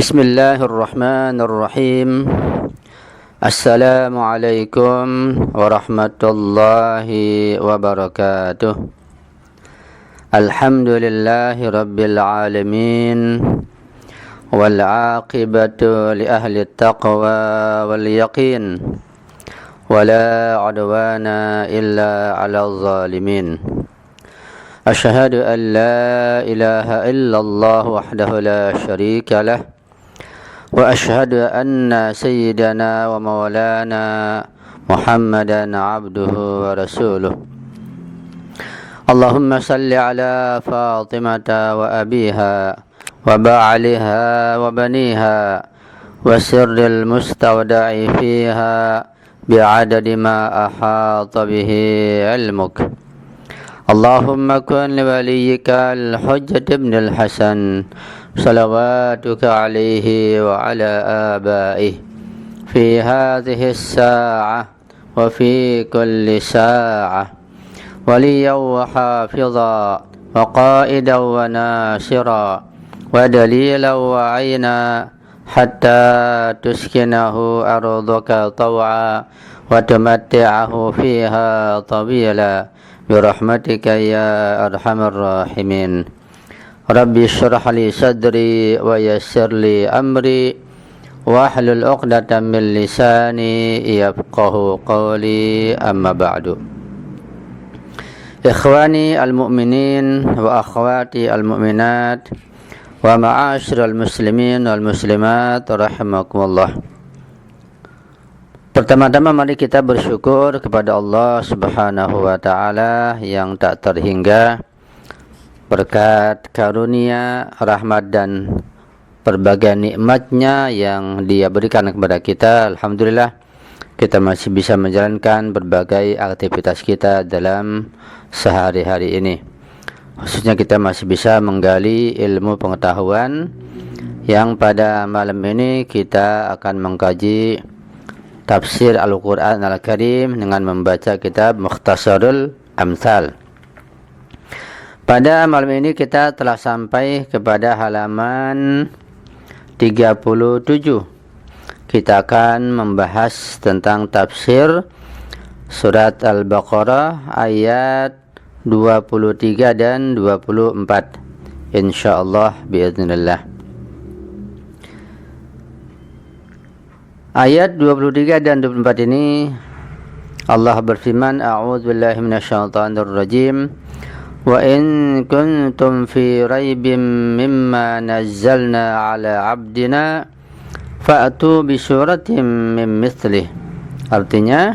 Bismillahirrahmanirrahim. Assalamualaikum warahmatullahi wabarakatuh. Alhamdulillahi rabbil alamin. Wal aqibatu li ahli taqwa wal yaqin. Wala udwana illa 'alal zalimin. Asyhadu an la ilaha illallah wahdahu la syarika lah. Wa asyhadu anna sayyidana wa maulana Muhammadan abduhu wa rasuluh. Allahumma salli ala Fatimata wa abiha wa ba'aliha wa baniha wa sirril mustawda'i fiha bi'adadi ma ahata bihi ilmuk. Allahumma kun liwaliyika al-Hujjat ibn al-Hasan salawatuka alaihi wa ala abaihi fi hadhihi as-sa'ah wa fi kulli sa'ah waliyan wa hafidha wa qa'idan wa nasira wa dalilan wa 'ayna hatta tuskinahu ardaka taw'a wa tumatti'ahu fiha tawila birahmatika ya arhamar rahimin. Rabbi syrah li sadri wa yassir li amri wahlul 'uqdatam min lisani yafqahu qawli, amma ba'du. Ikhwani al-mu'minin wa akhwati al-mu'minat wa ma'asyiral muslimin wal muslimat rahimakumullah. Pertama-tama mari kita bersyukur kepada Allah Subhanahu wa taala yang tak terhingga berkat karunia, rahmat dan berbagai nikmatnya yang Dia berikan kepada kita. Alhamdulillah kita masih bisa menjalankan berbagai aktivitas kita dalam sehari-hari ini. Khususnya kita masih bisa menggali ilmu pengetahuan yang pada malam ini kita akan mengkaji tafsir Al-Quran Al-Karim dengan membaca kitab Mukhtasarul Amthal. Pada malam ini kita telah sampai kepada halaman 37. Kita akan membahas tentang tafsir surat Al-Baqarah ayat 23 dan 24 insyaallah biiznillah. Ayat 23 dan 24 ini Allah berfirman, a'udzubillahi minasyaitonir rajim. Wa in kuntum fi raibim mimma nazzalna ala 'abdina fa'tu bi suratin min mithlih. Artinya,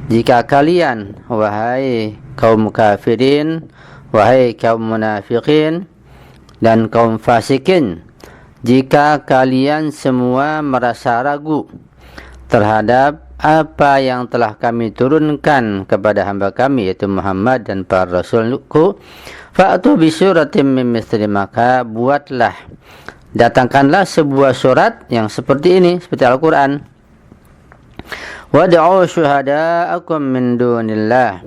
jika kalian wahai kaum kafirin, wahai kaum munafikin dan kaum fasikin, jika kalian semua merasa ragu terhadap apa yang telah kami turunkan kepada hamba kami yaitu Muhammad dan para rasulku, fa'tu bi suratin min mithli, maka buatlah, datangkanlah sebuah surat yang seperti ini, seperti Al-Quran. Wad'u syuhada'akum min dunillah,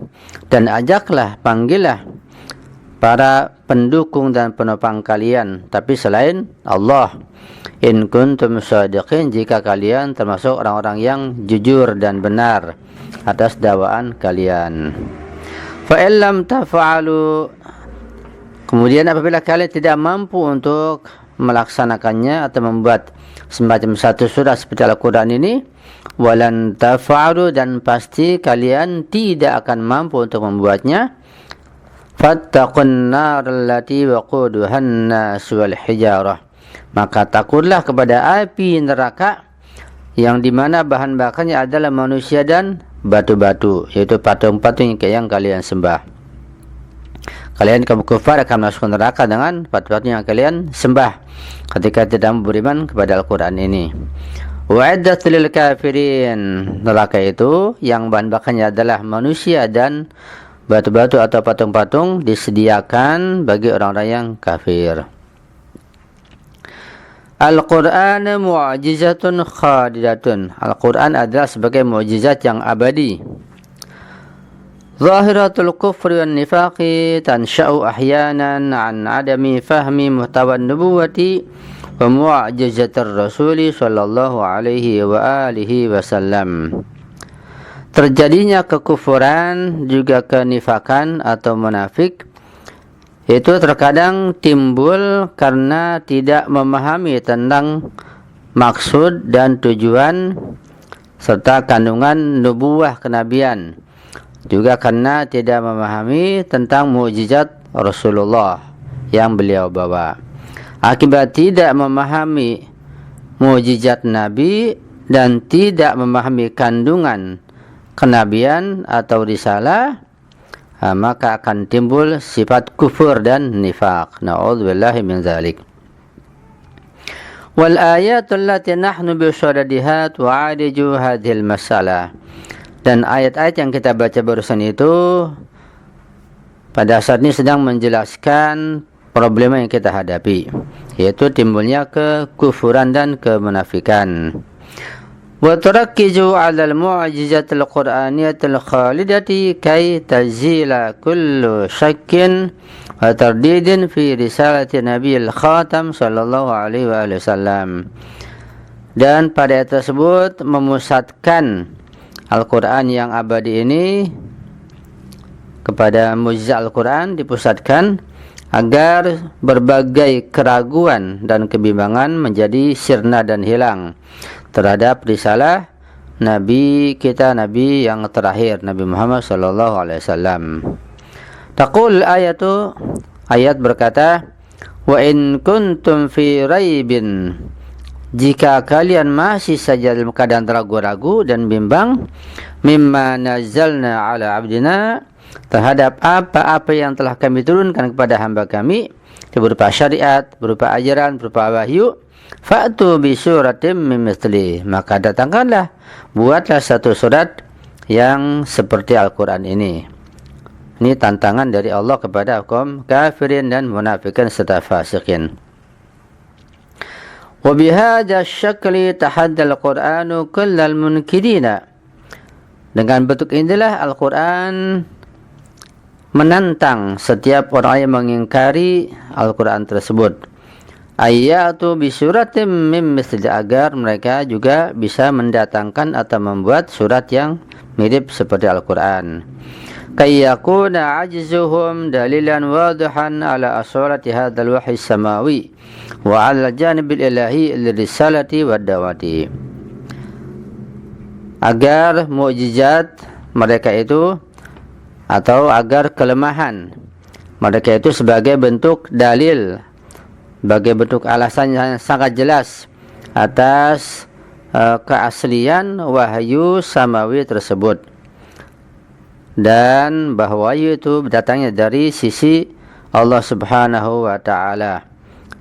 dan ajaklah, panggillah para pendukung dan penopang kalian tapi selain Allah. In kuntum shadiqin, jika kalian termasuk orang-orang yang jujur dan benar atas dakwaan kalian. Fa illam taf'alu, kemudian apabila kalian tidak mampu untuk melaksanakannya atau membuat semacam satu surat seperti Al-Quran ini, walan taf'alu, dan pasti kalian tidak akan mampu untuk membuatnya, fattaqun nar allati waquduhan nas wal hijarah, maka takutlah kepada api neraka yang dimana bahan bakarnya adalah manusia dan batu-batu, yaitu patung-patung yang kalian sembah. Kalian kaum kufar akan masuk neraka dengan patung-patung yang kalian sembah ketika tidak beriman kepada Al-Quran ini. Wa'iddat lil kafirin, neraka itu yang bahan bakarnya adalah manusia dan batu-batu atau patung-patung disediakan bagi orang-orang yang kafir. Al-Quran mu'jizatun khadidatun, Al-Quran adalah sebagai mukjizat yang abadi. Zahiratul kufri wan nifaqi tansha'u ahyanan an adami fahmi muhtawa nubuwati wa mu'jizatir rasuli sallallahu alaihi wa alihi wasallam. Terjadinya kekufuran juga kenifakan atau munafik itu terkadang timbul karena tidak memahami tentang maksud dan tujuan serta kandungan nubuwah kenabian, juga karena tidak memahami tentang mukjizat Rasulullah yang beliau bawa. Akibat tidak memahami mukjizat Nabi dan tidak memahami kandungan kenabian atau risalah, maka akan timbul sifat kufur dan nifaq. Na'udzubillahi min dzalik. Wal ayatul lati nahnu bisadadiha tu'aliju hadhil masalah. Dan ayat-ayat yang kita baca barusan itu pada saat ini sedang menjelaskan problema yang kita hadapi, yaitu timbulnya kekufuran dan kemunafikan. Wa turakkizu 'alal mu'jizatil qur'aniyatil khalidati kay tazila kullu syakkin wa tardidin fi risalati nabiyil khatam sallallahu alaihi wasallam. Dan pada ayat tersebut memusatkan Al-Quran yang abadi ini, kepada mukjizat Al-Quran dipusatkan agar berbagai keraguan dan kebimbangan menjadi sirna dan hilang terhadap risalah Nabi kita, Nabi yang terakhir, Nabi Muhammad sallallahu alaihi wasallam. Taqul ayatu, ayat berkata, wa in kuntum fi raibin, jika kalian masih saja dalam keadaan ragu-ragu dan bimbang, mimma nazzalna ala abdina, terhadap apa-apa yang telah kami turunkan kepada hamba kami, berupa syariat, berupa ajaran, berupa wahyu, fa'tu bi suratim min mithli, maka datangkanlah, buatlah satu surat yang seperti Al-Quran ini. Ini tantangan dari Allah kepada kaum kafirin dan munafikin serta fasikin. Wa bihadza syakli tahadda al-Qur'anu kullal munkirina. Dengan bentuk inilah Al-Quran menantang setiap orang yang mengingkari Al-Quran tersebut. Ayatu bisuratim mim misli, agar mereka juga bisa mendatangkan atau membuat surat yang mirip seperti Al-Quran. Kayyakuna ajzuhum dalilan wadihan ala asurati hadzal wahyi samawi wa ala janibil ilahi lirisalati wa dawati, agar mukjizat mereka itu atau agar kelemahan mereka itu sebagai bentuk dalil, sebagai bentuk alasan yang sangat jelas atas keaslian wahyu samawi tersebut, dan bahwa wahyu itu datangnya dari sisi Allah Subhanahu wa taala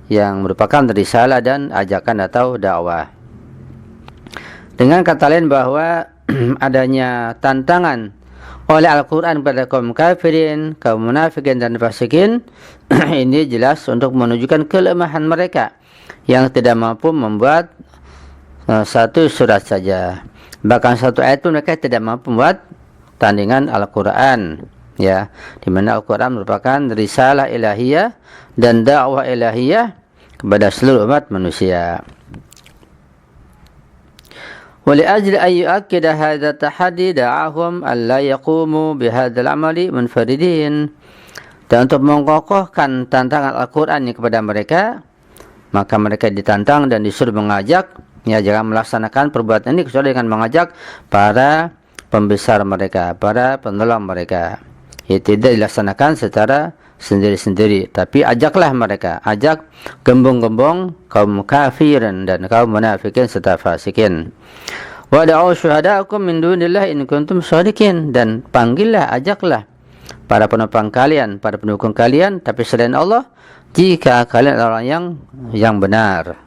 yang merupakan risalah dan ajakan atau dakwah. Dengan kata lain bahwa adanya tantangan oleh Al-Quran kepada kaum kafirin, kaum munafikin dan fasikin ini jelas untuk menunjukkan kelemahan mereka yang tidak mampu membuat satu surat saja. Bahkan satu ayat pun mereka tidak mampu membuat tandingan Al-Quran, ya, di mana Al-Quran merupakan risalah ilahiyah dan dakwah ilahiyah kepada seluruh umat manusia. Wa li ajli an yu'akkida hadha tahaddi da'ahum an la yaqumu bihadzal amali munfaridin. Dan untuk mengokohkan tantangan Al-Quran ini kepada mereka, maka mereka ditantang dan disuruh mengajak, ya, jangan melaksanakan perbuatan ini kecuali dengan mengajak para pembesar mereka, para penolong mereka. Ya, tidak dilaksanakan secara sendiri-sendiri, tapi ajaklah mereka, ajak gembong-gembong kaum kafirin dan kaum munafikin serta fasikin. Wa da'u syuhada'akum min dunillah in kuntum shadiqin, dan panggillah, ajaklah para penopang kalian, para pendukung kalian, tapi selain Allah, jika kalian orang yang benar.